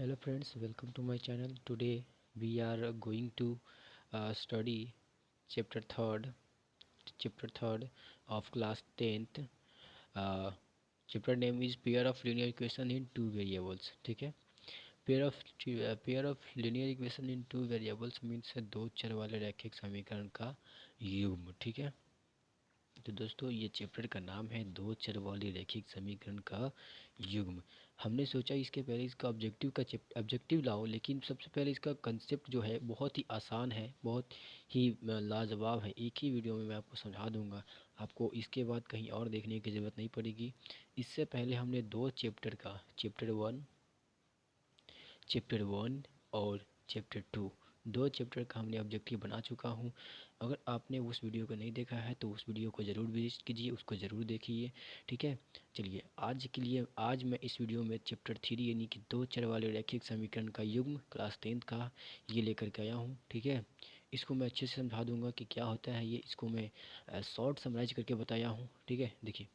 Hello friends, welcome to my channel. Today we are going to study chapter third of class 10th. uh, Chapter name is pair of linear equation in two variables. ठीक है, pair of linear equation in two variables means दो चर वाले रैखिक समीकरण का युग्म. ठीक है, तो दोस्तों ये चैप्टर का नाम है दो चर वाले रैखिक समीकरण का युग्म. हमने सोचा इसके पहले इसका ऑब्जेक्टिव लाओ, लेकिन सबसे पहले इसका कंसेप्ट जो है बहुत ही आसान है, बहुत ही लाजवाब है. एक ही वीडियो में मैं आपको समझा दूंगा, आपको इसके बाद कहीं और देखने की ज़रूरत नहीं पड़ेगी. इससे पहले हमने दो चैप्टर का चैप्टर वन और चैप्टर 2 दो चैप्टर का हमने ऑब्जेक्टिव बना चुका हूँ. अगर आपने उस वीडियो को नहीं देखा है तो उस वीडियो को ज़रूर विजिट कीजिए, उसको ज़रूर देखिए. ठीक है, चलिए आज मैं इस वीडियो में चैप्टर 3 यानी कि दो चर वाले रैखिक समीकरण का युग्म क्लास 10th का ये लेकर के आया हूँ. ठीक है, इसको मैं अच्छे से समझा दूंगा कि क्या होता है ये. इसको मैं शॉर्ट समराइज करके बताया हूँ. ठीक है, देखिए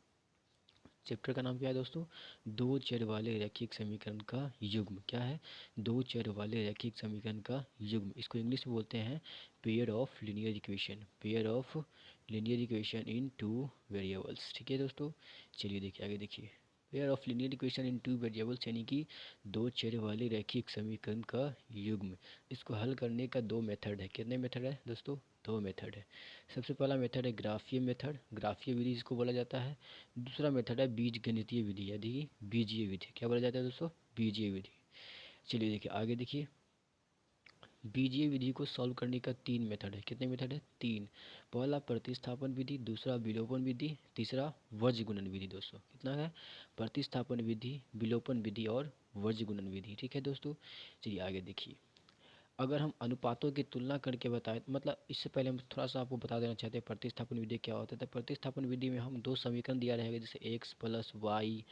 चैप्टर का नाम क्या है दोस्तों, दो चर वाले रैखिक समीकरण का युग्म. क्या है, दो चर वाले रैखिक समीकरण का युग्म. इसको इंग्लिश में बोलते हैं pair of linear equation in two variables. ठीक है दोस्तों, चलिए देखिए आगे देखिए. Pair of linear equation in two variables यानी कि दो चर वाले रैखिक समीकरण का युग्म. इसको हल करने का दो मेथड है. कितने मेथड है दोस्तों, दो मेथड है. सबसे पहला मेथड है ग्राफीय मेथड, ग्राफीय विधि जिसको बोला जाता है. दूसरा मेथड है बीज गणितीय विधि यदि बीजीय विधि. क्या बोला जाता है दोस्तों, बीजीय विधि. चलिए देखिए आगे देखिए. बीजीय विधि को सॉल्व करने का तीन मेथड है. कितने मेथड है, तीन. पहला प्रतिस्थापन विधि, दूसरा विलोपन विधि, तीसरा वर्ज गुणन विधि. दोस्तों कितना है, प्रतिस्थापन विधि, विलोपन विधि और वर्ज गुणन विधि. ठीक है दोस्तों, चलिए आगे देखिए. अगर हम अनुपातों की तुलना करके बताएं, मतलब इससे पहले हम थोड़ा सा आपको बता देना चाहते हैं प्रतिस्थापन विधि क्या होता है. तो प्रतिस्थापन विधि में हम दो समीकरण दिया रहेगा, जैसे एक्स प्लस वाई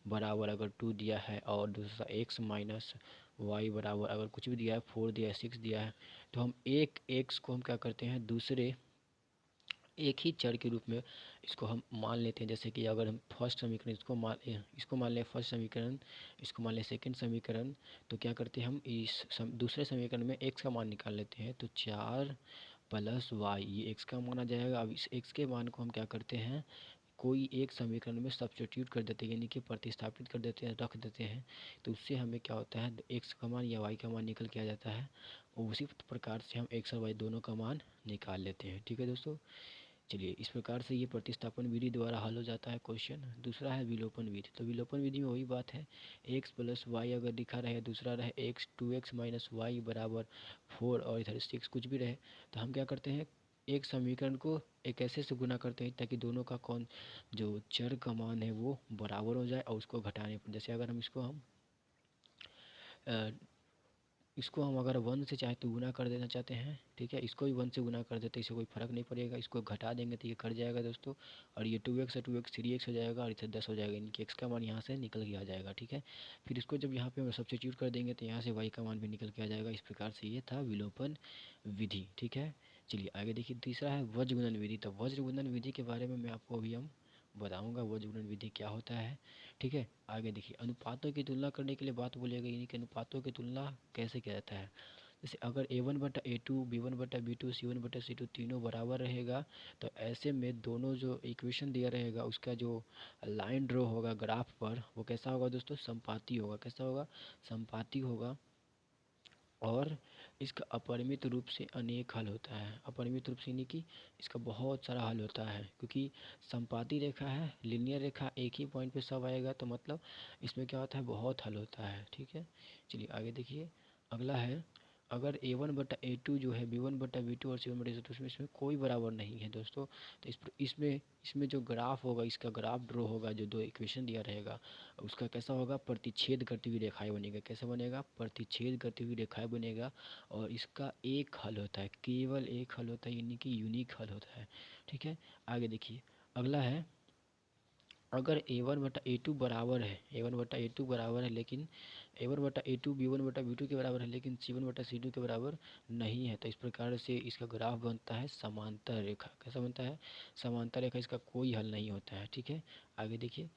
बराबर अगर 2 दिया है और दूसरा एक्स माइनस वाई बराबर अगर कुछ भी दिया है 4 दिया है 6 दिया है, तो हम एक एक्स को हम क्या करते हैं दूसरे एक ही चर के रूप में इसको हम मान लेते हैं. जैसे कि अगर हम फर्स्ट समीकरण इसको मान लें फर्स्ट समीकरण, इसको मान लें सेकंड समीकरण, तो क्या करते हैं हम दूसरे समीकरण में एक्स का मान निकाल लेते हैं. तो 4 प्लस वाई ये एक्स का माना जाएगा. अब इस एक्स के मान को हम क्या करते हैं, कोई एक समीकरण में सब्स्टिट्यूट कर देते हैं, यानी कि प्रतिस्थापित कर देते हैं, रख देते हैं. तो उससे हमें क्या होता है, एक्स का मान या वाई का मान निकल के आ जाता है, और उसी प्रकार से हम एक्स और वाई दोनों का मान निकाल लेते हैं. ठीक है दोस्तों, चलिए इस प्रकार से ये प्रतिस्थापन विधि द्वारा हल हो जाता है क्वेश्चन. दूसरा है विलोपन विधि. तो विलोपन विधि में वही बात है, एक्स प्लस वाई अगर लिखा रहे, दूसरा रहे एक्स 2x माइनस वाई बराबर 4 और इधर 6 कुछ भी रहे, तो हम क्या करते हैं एक समीकरण को एक ऐसे से गुना करते हैं ताकि दोनों का कौन जो चर का मान है वो बराबर हो जाए और उसको घटाने पर. जैसे अगर हम इसको हम अगर 1 से चाहे तो गुना कर देना चाहते हैं, ठीक है, इसको भी 1 से गुना कर देते हैं, इससे कोई फ़र्क नहीं पड़ेगा. इसको घटा देंगे तो ये कट जाएगा दोस्तों, और ये 2x है 2x 3x हो जाएगा और इधर 10 हो जाएगा, यानी कि x का मान यहाँ से निकल के आ जाएगा. ठीक है, फिर इसको जब यहाँ पे हम सब्स्टिट्यूट कर देंगे तो यहाँ से y का मान भी निकल के आ जाएगा. इस प्रकार से ये था विलोपन विधि. ठीक है, चलिए आगे देखिए. तीसरा है वज्र गुणन विधि. तो वज्र गुणन विधि के बारे में मैं आपको अभी हम बताऊंगा वज्र गुणन विधि क्या होता है. ठीक है, आगे देखिए. अनुपातों की तुलना करने के लिए बात बोलेगा, यानी कि अनुपातों की तुलना कैसे किया जाता है. जैसे अगर a1/a2 b1/b2 c1/c2 तीनों बराबर रहेगा, तो ऐसे में दोनों जो इक्वेशन दिया रहेगा उसका जो लाइन ड्रॉ होगा ग्राफ पर वो कैसा होगा दोस्तों, संपाती होगा. कैसा होगा, संपाती होगा. और इसका अपरिमित रूप से अनेक हल होता है. अपरिमित रूप से यानी कि इसका बहुत सारा हल होता है, क्योंकि संपाती रेखा है, लिनियर रेखा एक ही पॉइंट पे सब आएगा, तो मतलब इसमें क्या होता है, बहुत हल होता है. ठीक है, चलिए आगे देखिए. अगला है अगर a1/a2 जो है b1/b2 और c1/c2, तो इसमें कोई बराबर नहीं है दोस्तों. तो इसमें इसमें जो ग्राफ होगा, इसका ग्राफ ड्रॉ होगा, जो दो इक्वेशन दिया रहेगा उसका कैसा होगा, प्रतिच्छेद करती हुई रेखाएं बनेगा. कैसे बनेगा, प्रतिच्छेद करती हुई रेखाएं बनेगा. और इसका एक हल होता है, केवल एक हल होता है, यानी कि यूनिक हल होता है. ठीक है, आगे देखिए. अगला है अगर a1/a2 बराबर है, a1/a2 बराबर है, लेकिन a1/a2 b1/b2 के बराबर है, लेकिन c1/c2 के बराबर नहीं है, तो इस प्रकार से इसका ग्राफ बनता है समांतर रेखा. कैसा बनता है, समांतर रेखा. इसका कोई हल नहीं होता है. ठीक है, आगे देखिए.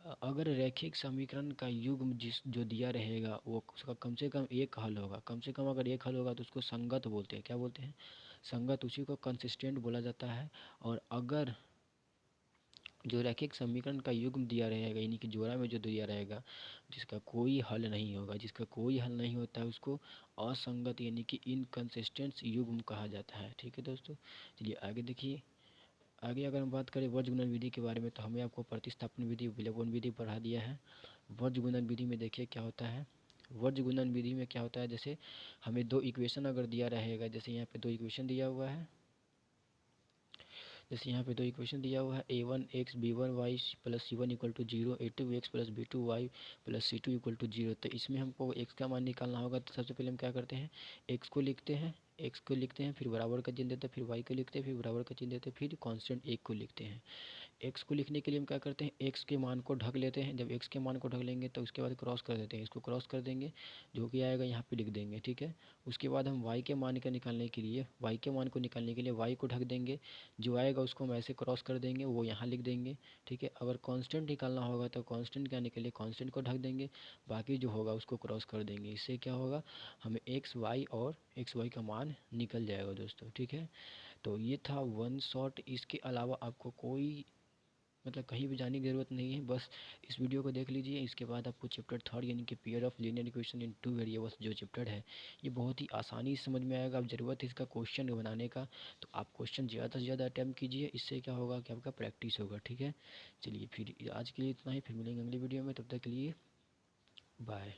अगर रैखिक समीकरण का युग्म जिस जो दिया रहेगा वो उसका कम से कम एक हल होगा, कम से कम अगर एक हल होगा तो उसको संगत बोलते हैं। क्या बोलते हैं? संगत। उसी को कंसिस्टेंट बोला जाता है। और अगर जो रैखिक समीकरण का युग्म दिया रहेगा यानी कि जोड़ा में जो दिया रहेगा जिसका कोई हल नहीं होगा, जिसका कोई हल नहीं होता है, उसको असंगत यानी कि इनकंसिस्टेंट युग्म कहा जाता है। ठीक है दोस्तों, चलिए आगे देखिए। आगे अगर हम बात करें वर्ग गुणन विधि के बारे में तो हमें आपको प्रतिस्थापन विधि, विलोपन विधि पढ़ा दिया है। वर्ग गुणन विधि में देखिए क्या होता है। वर्ग गुणन विधि में क्या होता है, जैसे हमें दो इक्वेशन अगर दिया रहेगा, जैसे यहाँ पे दो इक्वेशन दिया हुआ है, जैसे यहाँ पे दो इक्वेशन दिया हुआ है a1x b1y plus c1 equal to 0, a2x plus b2y plus c2 equal to 0। तो इसमें हमको x का मान निकालना होगा। तो सबसे पहले हम क्या करते हैं, x को लिखते हैं, फिर बराबर का चिन्ह देते हैं, फिर y को लिखते हैं, फिर बराबर का चिन्ह देते हैं, फिर कांस्टेंट 1 को लिखते हैं। एक्स को लिखने के लिए हम क्या करते हैं, एक्स के मान को ढक लेते हैं। जब एक्स के मान को ढक लेंगे तो उसके बाद क्रॉस कर देते हैं, इसको क्रॉस कर देंगे, जो कि आएगा यहाँ पे लिख देंगे। ठीक है। उसके बाद हम वाई के मान का निकालने के लिए, वाई के मान को निकालने के लिए वाई को ढक देंगे, जो आएगा उसको हम ऐसे क्रॉस कर देंगे, वो यहाँ लिख देंगे। ठीक है। अगर कांस्टेंट निकालना होगा तो कांस्टेंट के आने के लिए कांस्टेंट को ढक देंगे, बाकी जो होगा उसको क्रॉस कर देंगे। इससे क्या होगा, हमें एक्स वाई और एक्स वाई का मान निकल जाएगा दोस्तों। ठीक है। तो ये था वन शॉट। इसके अलावा आपको कोई कहीं भी जाने की ज़रूरत नहीं है, बस इस वीडियो को देख लीजिए। इसके बाद आपको चैप्टर थर्ड यानी कि pair of linear equation in two variables जो चैप्टर है, ये बहुत ही आसानी से समझ में आएगा। अब ज़रूरत है इसका क्वेश्चन बनाने का, तो आप क्वेश्चन ज़्यादा से ज़्यादा अटैम्प्ट कीजिए। इससे क्या होगा कि आपका प्रैक्टिस होगा। ठीक है। चलिए फिर आज के लिए इतना ही, फिर मिलेंगे अगली वीडियो में। तब तक के लिए बाय।